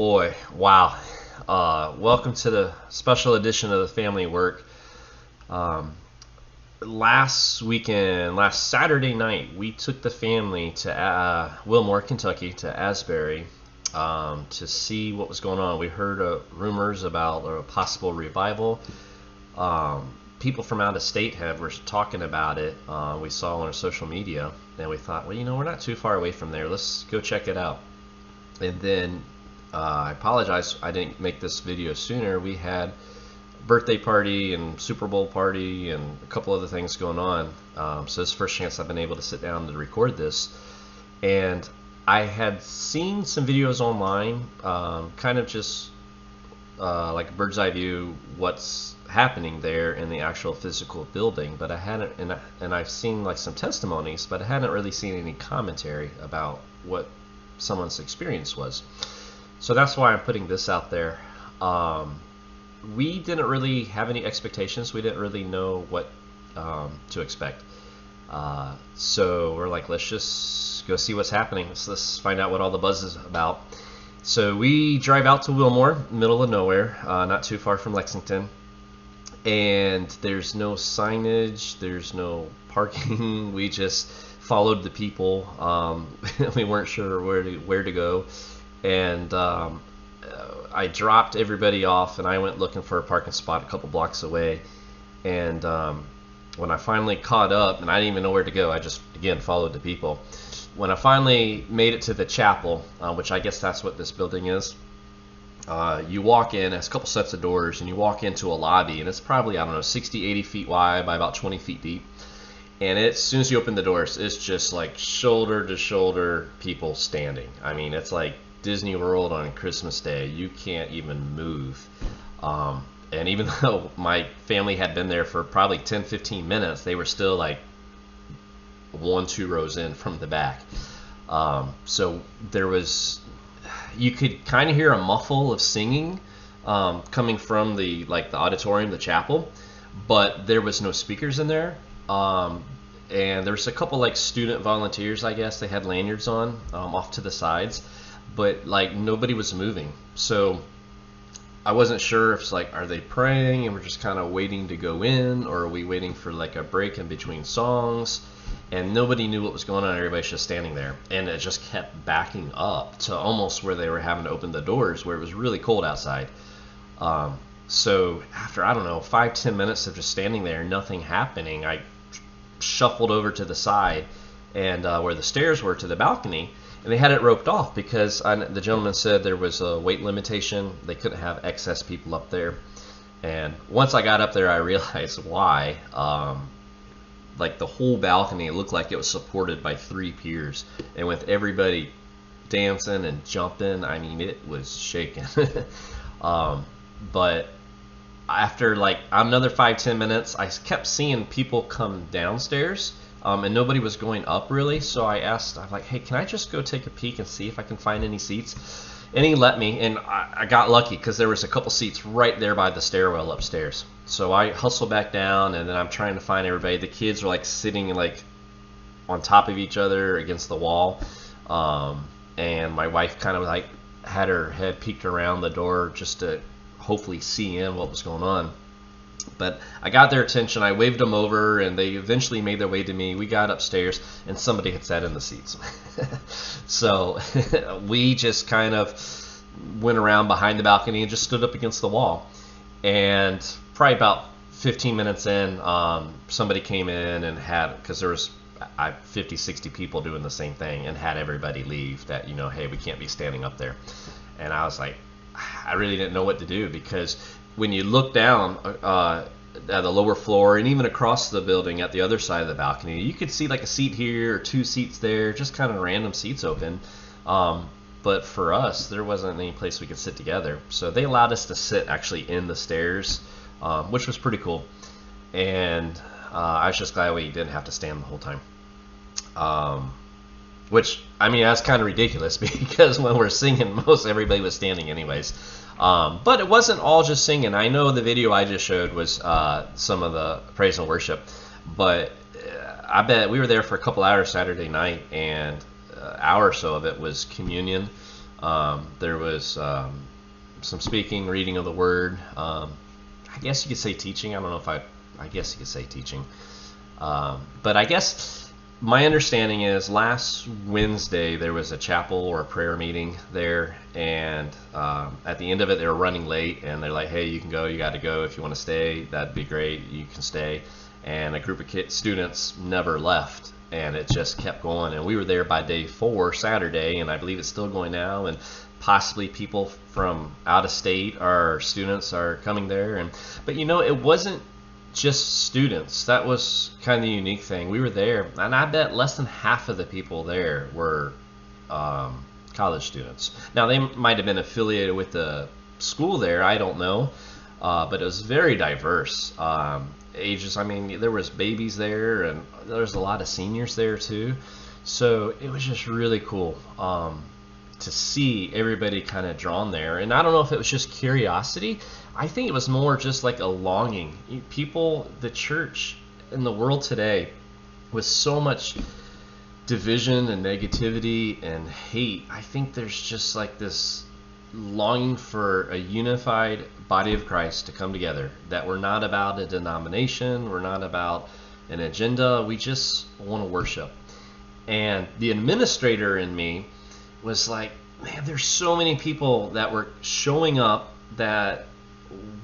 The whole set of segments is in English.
Boy, wow. Welcome to the special edition of the Family Work. Um, last Saturday night, we took the family to Wilmore, Kentucky, to Asbury to see what was going on. We heard rumors about a possible revival. People from out of state were talking about it. We saw on our social media, and we thought, well, we're not too far away from there. Let's go check it out. And then I apologize I didn't make this video sooner. We had a birthday party and Super Bowl party and a couple other things going on. So this is the first chance I've been able to sit down to record this. And I had seen some videos online, kind of just like a bird's eye view what's happening there in the actual physical building, but I hadn't, and I've seen like some testimonies, but I hadn't really seen any commentary about what someone's experience was. So that's why I'm putting this out there. We didn't really have any expectations. We didn't really know what to expect. So we're like, let's just go see what's happening. Let's find out what all the buzz is about. So we drive out to Wilmore, middle of nowhere, not too far from Lexington. And there's no signage, there's no parking. We just followed the people. We weren't sure where to go. And I dropped everybody off and I went looking for a parking spot a couple blocks away. And when I finally caught up, and I didn't even know where to go, I just again followed the people. When I finally made it to the chapel, which I guess that's what this building is, you walk in, it's a couple sets of doors, and you walk into a lobby, and it's probably, I don't know, 60, 80 feet wide by about 20 feet deep. And as soon as you open the doors, it's just like shoulder to shoulder people standing. I mean, it's like Disney World on Christmas Day. You can't even move. And even though my family had been there for probably 10, 15 minutes, they were still like 1-2 rows in from the back. So there was, you could kind of hear a muffle of singing coming from the auditorium, the chapel, but there was no speakers in there. And there was a couple like student volunteers, I guess. They had lanyards on off to the sides, but like nobody was moving. So I wasn't sure if it's like, are they praying and we're just kind of waiting to go in, or are we waiting for like a break in between songs? And nobody knew what was going on. Everybody's just standing there, and it just kept backing up to almost where they were having to open the doors, where it was really cold outside. So after, I don't know, 5-10 minutes of just standing there, nothing happening, I shuffled over to the side and where the stairs were to the balcony, and they had it roped off because the gentleman said there was a weight limitation. They couldn't have excess people up there. And once I got up there, I realized why. Like the whole balcony looked like it was supported by 3 piers, and with everybody dancing and jumping, I mean, it was shaking. But after like another 5-10 minutes, I kept seeing people come downstairs, and nobody was going up really. So I'm like, hey, can I just go take a peek and see if I can find any seats? And he let me, and I got lucky because there was a couple seats right there by the stairwell upstairs. So I hustled back down, and then I'm trying to find everybody. The kids are like sitting like on top of each other against the wall, and my wife kind of like had her head peeked around the door just to hopefully see in what was going on. But I got their attention. I waved them over, and they eventually made their way to me. We got upstairs, and somebody had sat in the seats. So we just kind of went around behind the balcony and just stood up against the wall. And probably about 15 minutes in, somebody came in and had, because there was 50, 60 people doing the same thing, and had everybody leave that, hey, we can't be standing up there. And I was like, I really didn't know what to do, because when you look down at the lower floor and even across the building at the other side of the balcony, you could see like a seat here or 2 seats there, just kind of random seats open. But for us, there wasn't any place we could sit together. So they allowed us to sit actually in the stairs, which was pretty cool. And I was just glad we didn't have to stand the whole time. Which, I mean, that's kind of ridiculous because when we're singing, most everybody was standing anyways. But it wasn't all just singing. I know the video I just showed was some of the praise and worship, but I bet we were there for a couple hours Saturday night, and an hour or so of it was communion. There was some speaking, reading of the word. I guess you could say teaching. I don't know if I guess you could say teaching. But I guess my understanding is last Wednesday there was a chapel or a prayer meeting there, and at the end of it they were running late, and they're like, hey, you can go, you got to go. If you want to stay, that'd be great, you can stay. And a group of students never left, and it just kept going. And we were there by day 4, Saturday, and I believe it's still going now, and possibly people from out of state, our students, are coming there. But it wasn't just students. That was kind of the unique thing. We were there, and I bet less than half of the people there were college students. Now, they might have been affiliated with the school there, I don't know, but it was very diverse ages. I mean, there was babies there, and there was a lot of seniors there too. So it was just really cool to see everybody kind of drawn there. And I don't know if it was just curiosity. I think it was more just like a longing. People, the church in the world today, with so much division and negativity and hate, I think there's just like this longing for a unified body of Christ to come together. That we're not about a denomination, we're not about an agenda, we just want to worship. And the administrator in me was like, man, there's so many people that were showing up that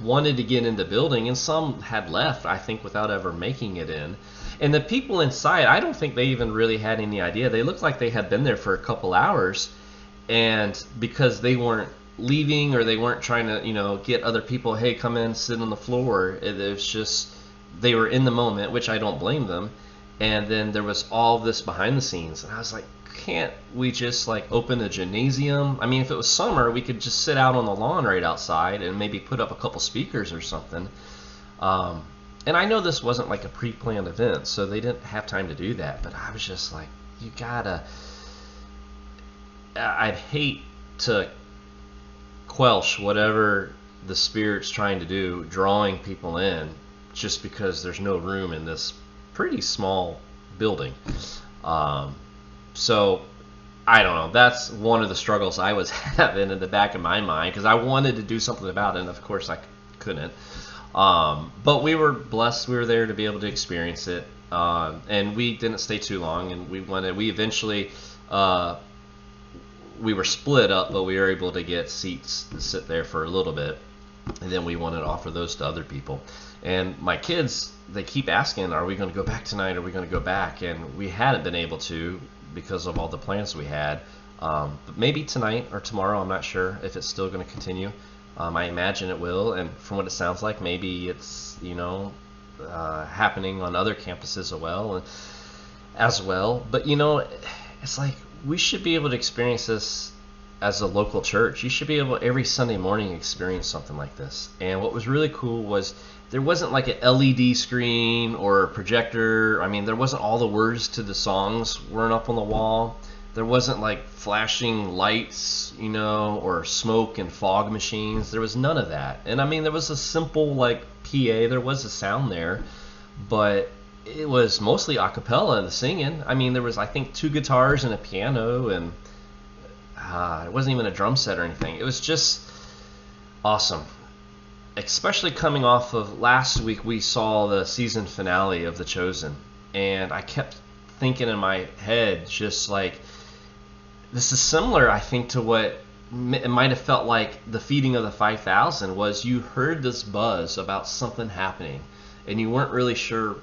wanted to get in the building, and some had left, I think, without ever making it in. And the people inside, I don't think they even really had any idea. They looked like they had been there for a couple hours, and because they weren't leaving, or they weren't trying to, get other people, hey, come in, sit on the floor. It was just, they were in the moment, which I don't blame them. And then there was all this behind the scenes, and I was like, can't we just like open a gymnasium? I mean, if it was summer, we could just sit out on the lawn right outside and maybe put up a couple speakers or something. And I know this wasn't like a pre-planned event, so they didn't have time to do that, but I was just like, you gotta, I'd hate to quelch whatever the Spirit's trying to do, drawing people in, just because there's no room in this pretty small building. So I don't know. That's one of the struggles I was having in the back of my mind, because I wanted to do something about it, and of course I couldn't. But we were blessed. We were there to be able to experience it, and we didn't stay too long. And we eventually we were split up, but we were able to get seats to sit there for a little bit, and then we wanted to offer those to other people. And my kids, they keep asking, are we going to go back tonight? Are we going to go back? And we hadn't been able to, because of all the plans we had. But maybe tonight or tomorrow, I'm not sure if it's still going to continue. I imagine it will, and from what it sounds like, maybe it's happening on other campuses as well. But it's like, we should be able to experience this as a local church. You should be able every Sunday morning experience something like this. And what was really cool was there wasn't like an LED screen or a projector. I mean, there wasn't all the words to the songs weren't up on the wall. There wasn't like flashing lights, or smoke and fog machines. There was none of that. And I mean, there was a simple like PA. There was a sound there, but it was mostly a cappella, the singing. I mean, there was, I think, 2 guitars and a piano, and it wasn't even a drum set or anything. It was just awesome. Especially coming off of last week, we saw the season finale of The Chosen, and I kept thinking in my head, just like, this is similar, I think, to what it might have felt like the feeding of the 5,000 was. You heard this buzz about something happening, and you weren't really sure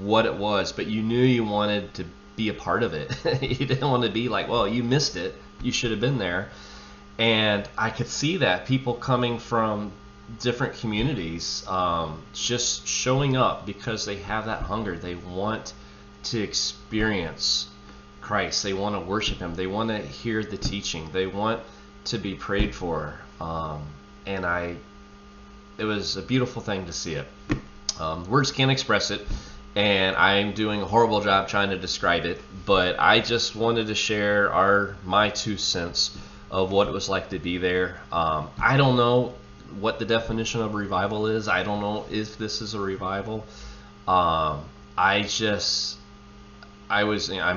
what it was, but you knew you wanted to be a part of it. You didn't want to be like, well, you missed it, you should have been there. And I could see that people coming from different communities just showing up because they have that hunger. They want to experience Christ. They want to worship Him. They want to hear the teaching. They want to be prayed for. And it was a beautiful thing to see it. Words can't express it, and I'm doing a horrible job trying to describe it, but I just wanted to share my 2 cents of what it was like to be there. I don't know what the definition of revival is. I don't know if this is a revival. I'm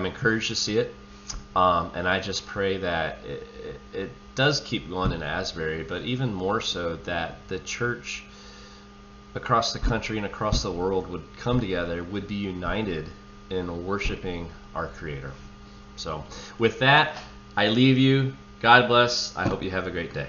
encouraged to see it. And I just pray that it does keep going in Asbury, but even more so that the church across the country and across the world would come together, would be united in worshiping our Creator. So with that, I leave you. God bless. I hope you have a great day.